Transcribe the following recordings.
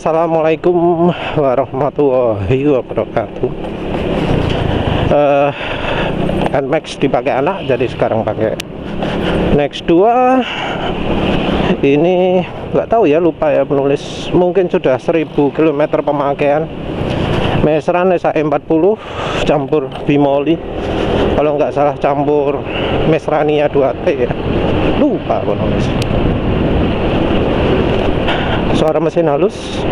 Assalamualaikum warahmatullahi wabarakatuh. Nmax dipakai anak, jadi sekarang pakai Nex 2. Ini nggak tahu ya, lupa ya penulis, mungkin sudah 1000 km pemakaian. Mesran SAE40 campur Bimoli, kalau nggak salah campur Mesrania 2T ya, lupa penulis. Suara mesin halus,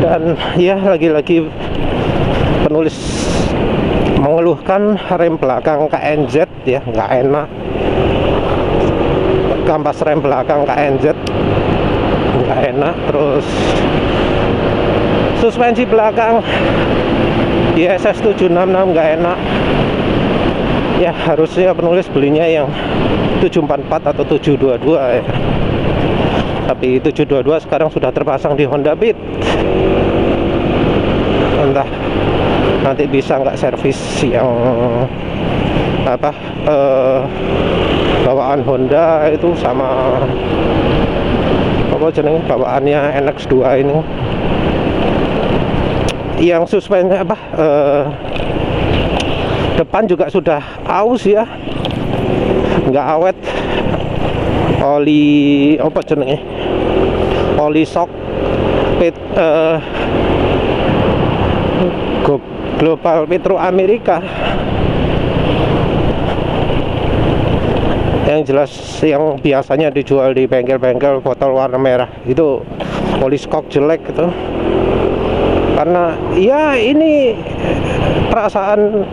dan ya lagi-lagi penulis mengeluhkan rem belakang KNZ ya, nggak enak. Kampas rem belakang KNZ nggak enak. Terus suspensi belakang ISS 766 nggak enak ya. Harusnya penulis belinya yang 744 atau 722 ya, tapi 722 sekarang sudah terpasang di Honda Beat. Entah nanti bisa nggak servis yang apa, bawaan Honda itu sama apa jenenge bawaannya NX2 ini, yang suspensi apa, depan juga sudah aus ya, nggak awet. Oli apa jenenge, oli shock pit, Global Petro Amerika. Yang jelas yang biasanya dijual di bengkel-bengkel botol warna merah itu oli shock jelek gitu. Karena ya ini perasaan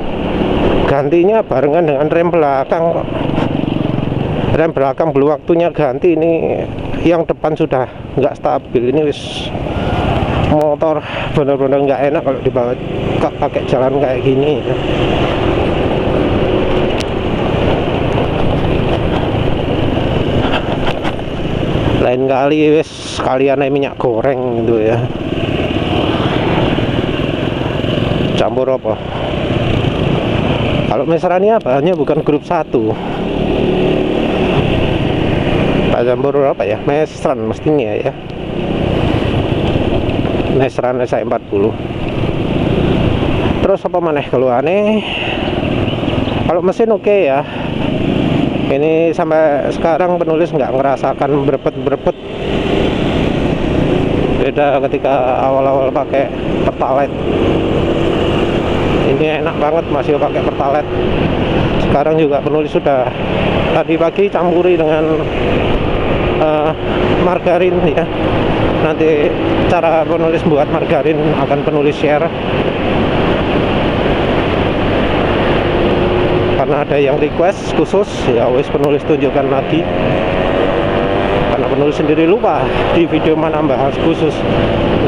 gantinya barengan dengan rem belakang kok. Rem belakang belum waktunya ganti, ini yang depan sudah nggak stabil. Ini wis motor bener-bener nggak enak kalau dibawa pakai jalan kayak gini ya. Lain kali wis kalian minyak goreng gitu ya, campur apa. Kalau Mesrania bahannya bukan grup 1, campur apa ya, Mesran mestinya ya, Mesran SAE40. Terus apa maneh kalau aneh, kalau mesin oke ya. Ini sampai sekarang penulis nggak ngerasakan berebet-berebet. Beda ketika awal-awal pakai Pertalite. Ini enak banget masih pakai Pertalite. Sekarang juga penulis sudah tadi pagi campuri dengan margarin ya. Nanti cara penulis buat margarin akan penulis share, karena ada yang request khusus ya, wis penulis tunjukkan lagi, karena penulis sendiri lupa di video mana bahas khusus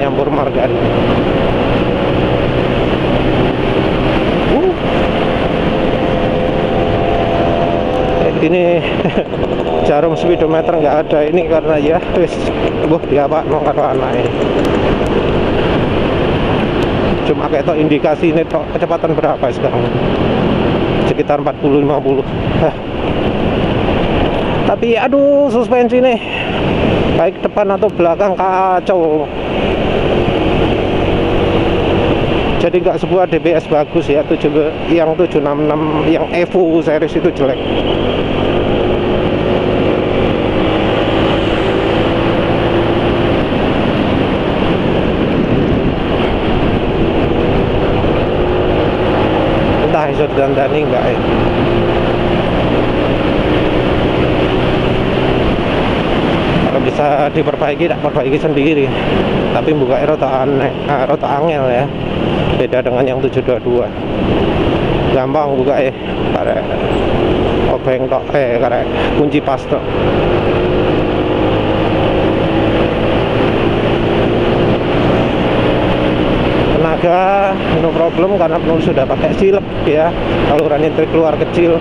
nyampur margarin. Ini jarum speedometer nggak ada ini karena ya wis dia pak mau karo anak ini. Cuma kayak indikasi ini kecepatan berapa sekarang, sekitar 40-50. Tapi aduh, suspensi nih baik depan atau belakang kacau. Jadi nggak sebuah DBS bagus ya, yang 766 yang Evo series itu jelek. Entah iso dandani enggak ya. Kalau bisa diperbaiki, tak perbaiki sendiri. Tapi buka rota aneh, rota angel ya. Beda dengan yang 722. Gampang buka karek obeng tok, karek kunci pas tok. Tenaga no problem karena penulis sudah pakai silep ya, saluran intrik keluar kecil,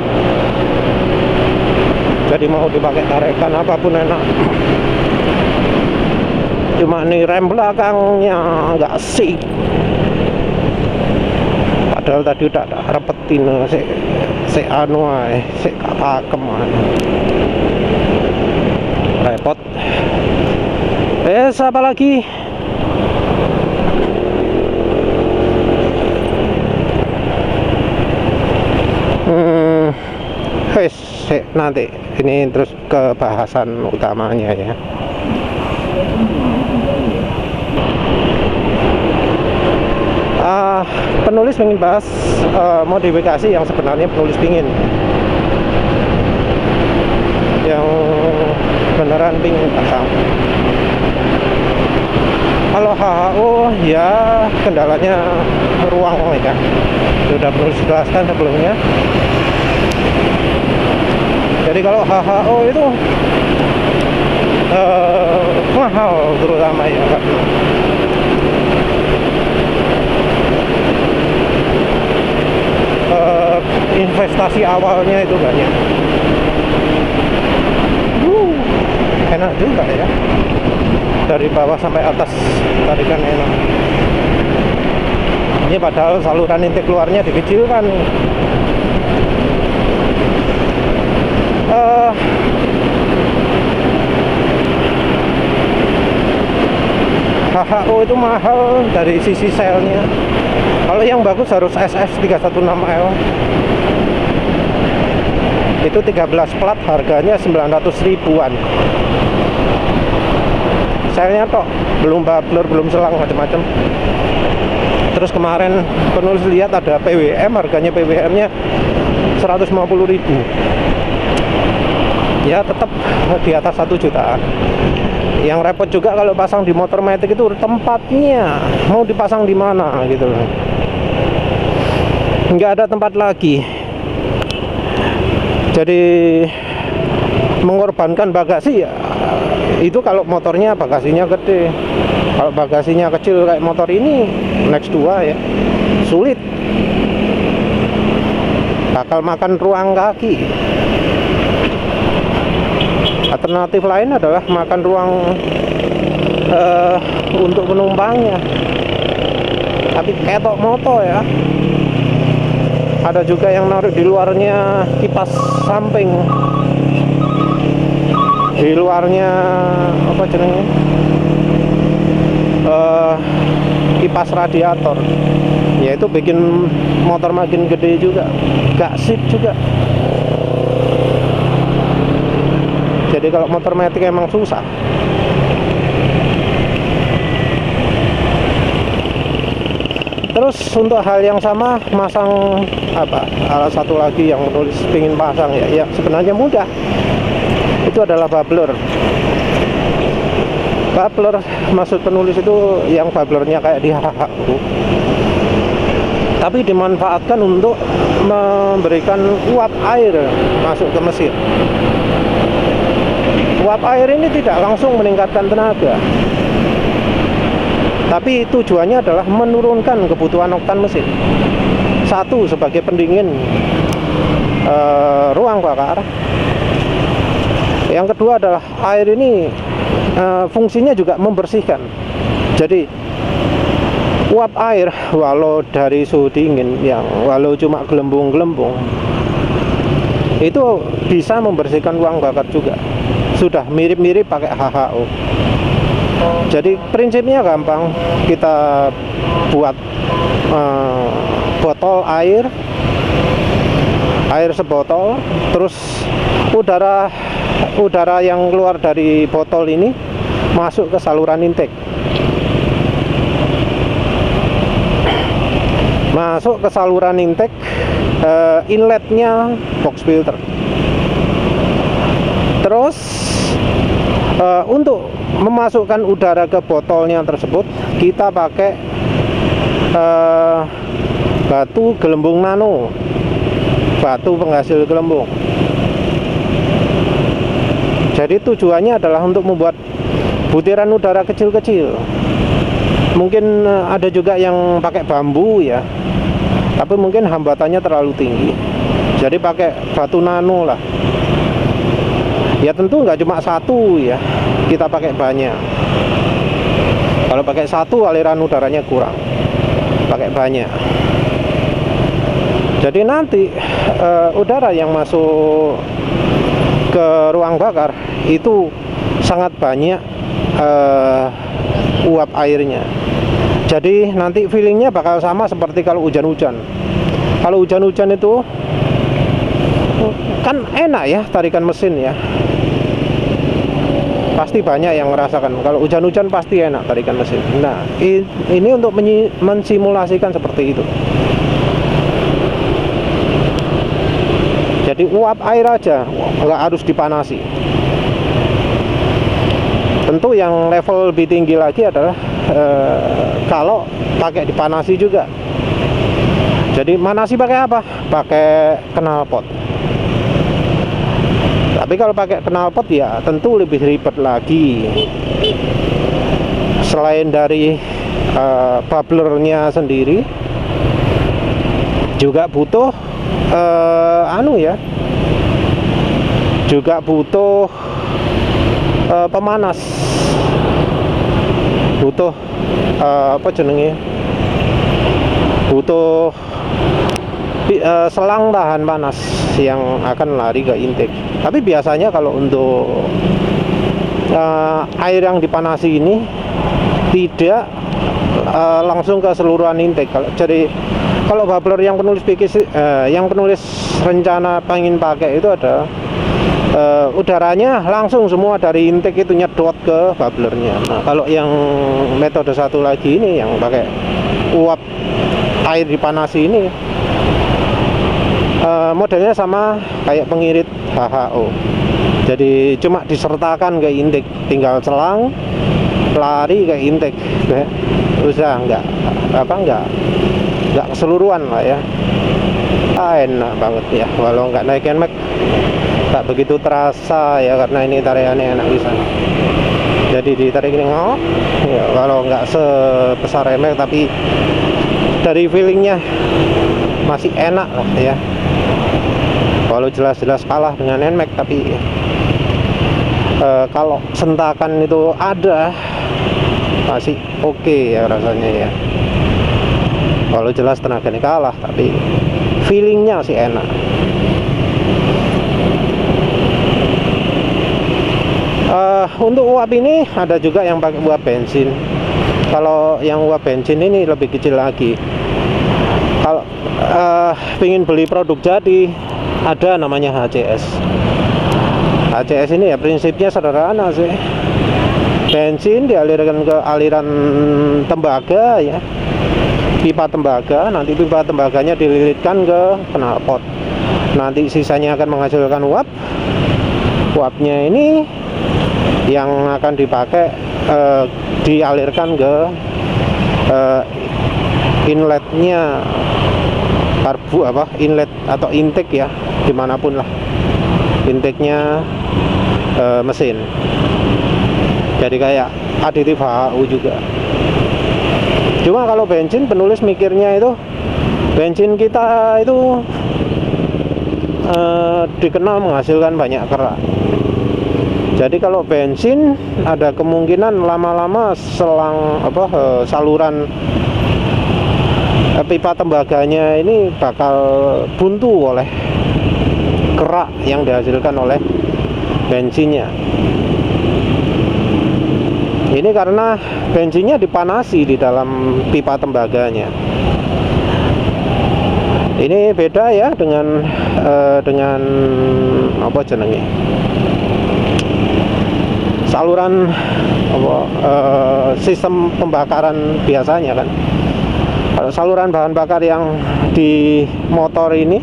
jadi mau dipakai tarekan apapun enak. Cuma nih rem belakangnya nggak sih, padahal tadi udah repetin si anu si pakem repot. Apa lagi? Nanti ini terus ke bahasan utamanya ya. Penulis ingin bahas modifikasi yang sebenarnya penulis pingin, yang beneran pingin pasang. Kalau HHO ya kendalanya ruang ya, sudah penulis jelaskan sebelumnya. Jadi kalau HHO itu mahal terutama ya kan. Investasi awalnya itu banyak. Enak juga ya, dari bawah sampai atas tarikan enak. Ini padahal saluran intake keluarnya dikecilkan. HHO itu mahal dari sisi selnya. Kalau yang bagus harus SF316L. Itu 13 plat, harganya 900 ribuan. Selnya tok, belum bubbler, belum selang, macam-macam. Terus kemarin penulis lihat ada PWM, harganya PWM-nya 150 ribu. Ya tetap di atas 1 jutaan. Yang repot juga kalau pasang di motor matic itu tempatnya, mau dipasang di mana gitu loh. Nggak ada tempat lagi. Jadi mengorbankan bagasi ya. Itu kalau motornya bagasinya gede. Kalau bagasinya kecil kayak motor ini Next 2 ya, sulit. Bakal makan ruang kaki. Alternatif lain adalah makan ruang untuk penumpangnya. Tapi ketok moto ya. Ada juga yang naruh di luarnya kipas samping, di luarnya apa jenengnya, kipas radiator. Ya itu bikin motor makin gede juga, gak sip juga. Jadi kalau motor matic emang susah. Terus untuk hal yang sama, masang apa? Satu lagi yang penulis ingin pasang ya, sebenarnya mudah. Itu adalah bubbler. Bubbler maksud penulis itu yang bubblernya kayak di HHO, tapi dimanfaatkan untuk memberikan uap air masuk ke mesin. Uap air ini tidak langsung meningkatkan tenaga, tapi tujuannya adalah menurunkan kebutuhan oktan mesin. Satu, sebagai pendingin ruang bakar. Yang kedua adalah air ini fungsinya juga membersihkan. Jadi uap air walau dari suhu dingin, yang walau cuma gelembung-gelembung, itu bisa membersihkan ruang bakar juga. Sudah mirip-mirip pakai HHO. Jadi prinsipnya gampang. Kita buat botol air sebotol, terus udara yang keluar dari botol ini masuk ke saluran intake, inletnya box filter. Terus untuk memasukkan udara ke botolnya tersebut, kita pakai batu gelembung nano, batu penghasil gelembung. Jadi tujuannya adalah untuk membuat butiran udara kecil-kecil. Mungkin ada juga yang pakai bambu ya, tapi mungkin hambatannya terlalu tinggi. Jadi pakai batu nano lah. Ya tentu nggak cuma satu ya, kita pakai banyak. Kalau pakai satu aliran udaranya kurang, pakai banyak. Jadi nanti udara yang masuk ke ruang bakar itu sangat banyak uap airnya. Jadi nanti feelingnya bakal sama seperti kalau hujan-hujan. Kalau hujan-hujan itu kan enak ya tarikan mesin ya. Pasti banyak yang merasakan kalau hujan-hujan pasti enak tarikan mesin. Nah, ini untuk mensimulasikan seperti itu. Jadi uap air aja, nggak harus dipanasi. Tentu yang level lebih tinggi lagi adalah kalau pakai dipanasi juga. Jadi manasi pakai apa? Pakai knalpot. Tapi kalau pakai knalpot ya tentu lebih ribet lagi. Selain dari bubblernya sendiri, juga butuh juga butuh pemanas, butuh butuh selang tahan panas yang akan lari ke intake. Tapi biasanya kalau untuk air yang dipanasi ini tidak langsung ke seluruhan intake. Kalau bubbler yang penulis rencana pengen pakai itu ada udaranya langsung semua dari intake itu nyedot ke bubblernya. Nah, kalau yang metode satu lagi ini yang pakai uap air dipanasi ini modelnya sama kayak pengirit HHO. Jadi cuma disertakan ke intake, tinggal selang lari ke intake. Usah nggak keseluruhan lah ya. Enak banget ya, walau nggak naik NMAX tak begitu terasa ya, karena ini tariannya enak bisa. Jadi ditarik ini ya, kalau nggak sebesar NMAX tapi dari feelingnya masih enak lah ya. Walau jelas-jelas kalah dengan NMAX, tapi kalau sentakan itu ada masih oke ya rasanya ya. Walau jelas tenaganya kalah, tapi feelingnya sih enak. Untuk uap ini ada juga yang pakai uap bensin. Kalau yang uap bensin ini lebih kecil lagi. Kalau ingin beli produk jadi, ada namanya HCS. HCS ini ya prinsipnya sederhana sih. Bensin dialirkan ke aliran tembaga ya, pipa tembaga. Nanti pipa tembaganya dililitkan ke knalpot. Nanti sisanya akan menghasilkan uap. Uapnya ini yang akan dipakai dialirkan ke inletnya inlet atau intake ya, dimanapun lah intake-nya mesin. Jadi kayak aditif HHU juga. Cuma kalau bensin, penulis mikirnya itu bensin kita itu dikenal menghasilkan banyak kerak. Jadi kalau bensin ada kemungkinan lama-lama saluran pipa tembaganya ini bakal buntu oleh kerak yang dihasilkan oleh bensinnya. Ini karena bensinnya dipanasi di dalam pipa tembaganya. Ini beda ya dengan saluran sistem pembakaran biasanya kan. Kalau saluran bahan bakar yang di motor ini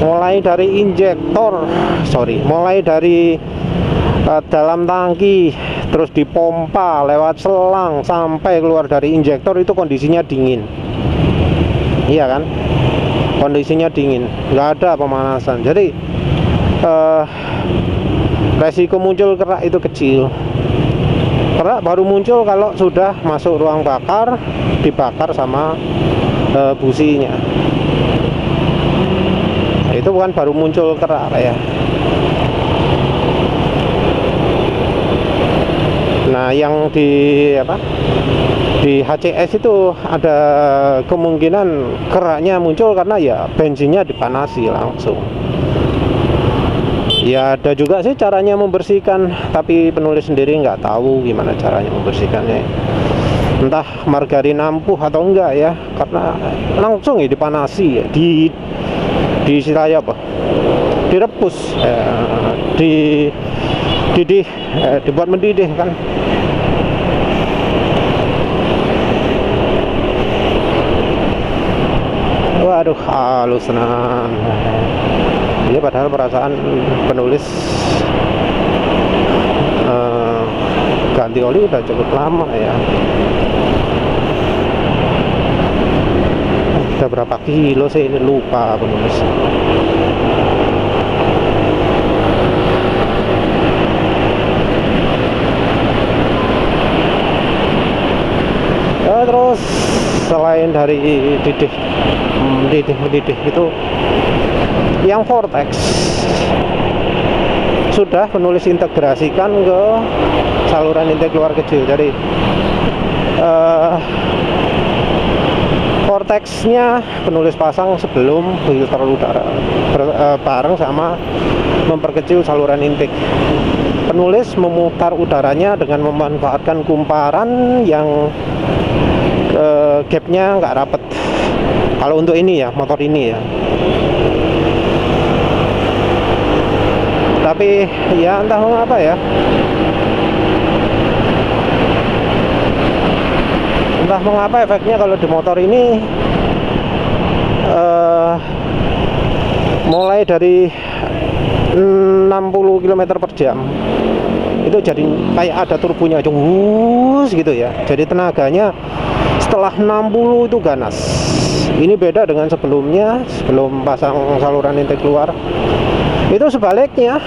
mulai dari dalam tangki, terus dipompa lewat selang sampai keluar dari injektor itu kondisinya dingin. Iya kan? Kondisinya dingin, nggak ada pemanasan. Jadi resiko muncul kerak itu kecil. Kerak baru muncul kalau sudah masuk ruang bakar, dibakar sama businya. Nah, itu bukan baru muncul kerak ya. Nah, yang di HCS itu ada kemungkinan keraknya muncul karena ya bensinnya dipanasi langsung. Ya ada juga sih caranya membersihkan, tapi penulis sendiri nggak tahu gimana caranya membersihkannya. Entah margarin ampuh atau enggak ya, karena langsung ya dipanasi ya, di istilahnya apa? Direbus, didih, dibuat mendidih kan. Waduh, halus tenan. Ya padahal perasaan penulis ganti oli udah cukup lama ya. Udah berapa kilo sih ini, lupa penulis. Ya, terus selain dari mendidih itu, yang vortex sudah penulis integrasikan ke saluran intake luar kecil. Jadi vortexnya penulis pasang sebelum filter udara bareng sama memperkecil saluran intake. Penulis memutar udaranya dengan memanfaatkan kumparan yang gapnya nggak rapet. Kalau untuk ini ya, motor ini ya. Tapi ya entah mengapa ya, entah mengapa efeknya kalau di motor ini mulai dari 60 km per jam itu jadi kayak ada turbonya gitu ya. Jadi tenaganya setelah 60 itu ganas. Ini beda dengan sebelumnya, sebelum pasang saluran intake keluar. Itu sebaliknya,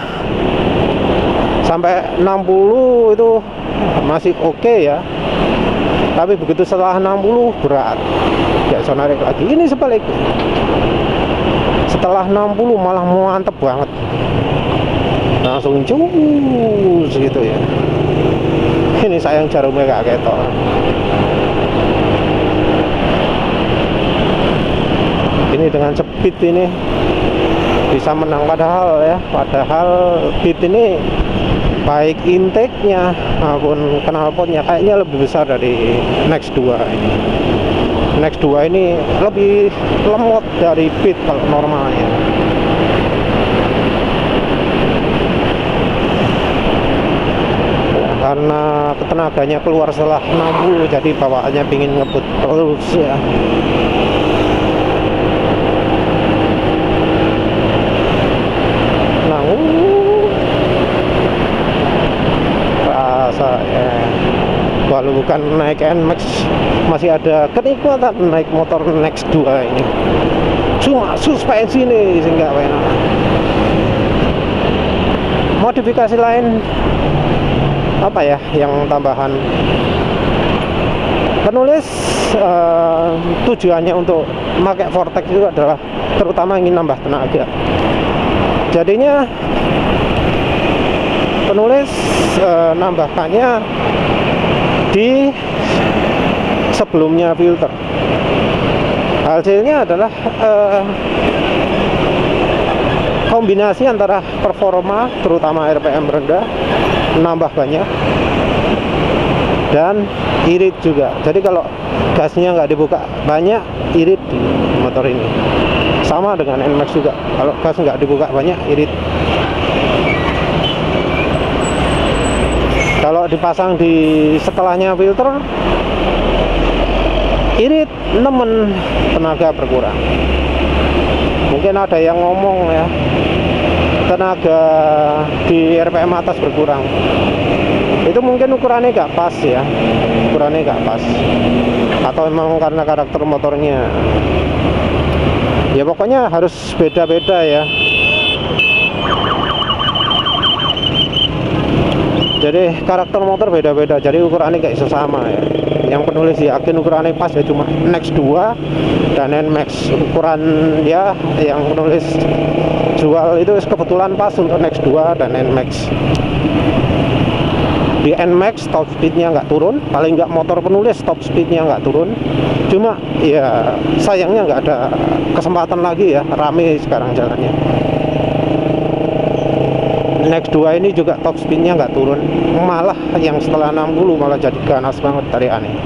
sampai 60 itu masih oke ya, tapi begitu setelah 60 berat, gak bisa narik lagi. Ini sebaliknya, setelah 60 malah mantep banget, langsung cus gitu ya. Ini sayang jarumnya gak ketok. Ini dengan speed ini bisa menang, padahal beat ini baik intake-nya maupun knalpotnya kayaknya lebih besar dari Next 2 ini. Next 2 ini lebih lemot dari beat kalau normalnya. Karena tenaganya keluar setelah 60, jadi bawaannya pingin ngebut terus ya. Rasa ya, walau bukan naik NMAX masih ada kenikmatan naik motor Next 2 ini. Cuma suspensi nih sehingga enak. Modifikasi lain apa ya yang tambahan? Penulis tujuannya untuk memakai vortex itu adalah terutama ingin nambah tenaga. Jadinya penulis nambahkannya di sebelumnya filter. Hasilnya adalah kombinasi antara performa, terutama RPM rendah, nambah banyak, dan irit juga. Jadi kalau gasnya nggak dibuka banyak, irit di motor ini. Sama dengan NMAX juga, kalau gas nggak dibuka banyak, irit. Kalau dipasang di setelahnya filter, irit, nemen, tenaga berkurang. Mungkin ada yang ngomong ya, tenaga di RPM atas berkurang. Itu mungkin ukurannya nggak pas ya, ukurannya nggak pas, atau memang karena karakter motornya. Ya pokoknya harus beda-beda ya. Jadi karakter motor beda-beda, jadi ukurannya nggak bisa sama ya. Yang penulis yakin ukurannya pas ya cuma Next 2 dan NMAX. Ukuran ya yang penulis jual itu kebetulan pas untuk Next 2 dan NMAX. Di NMAX top speednya nggak turun, paling nggak motor penulis top speednya nggak turun. Cuma ya sayangnya nggak ada kesempatan lagi ya, rame sekarang jalannya. Next 2 ini juga top speednya nggak turun, malah yang setelah 60 malah jadi ganas banget dari aneh.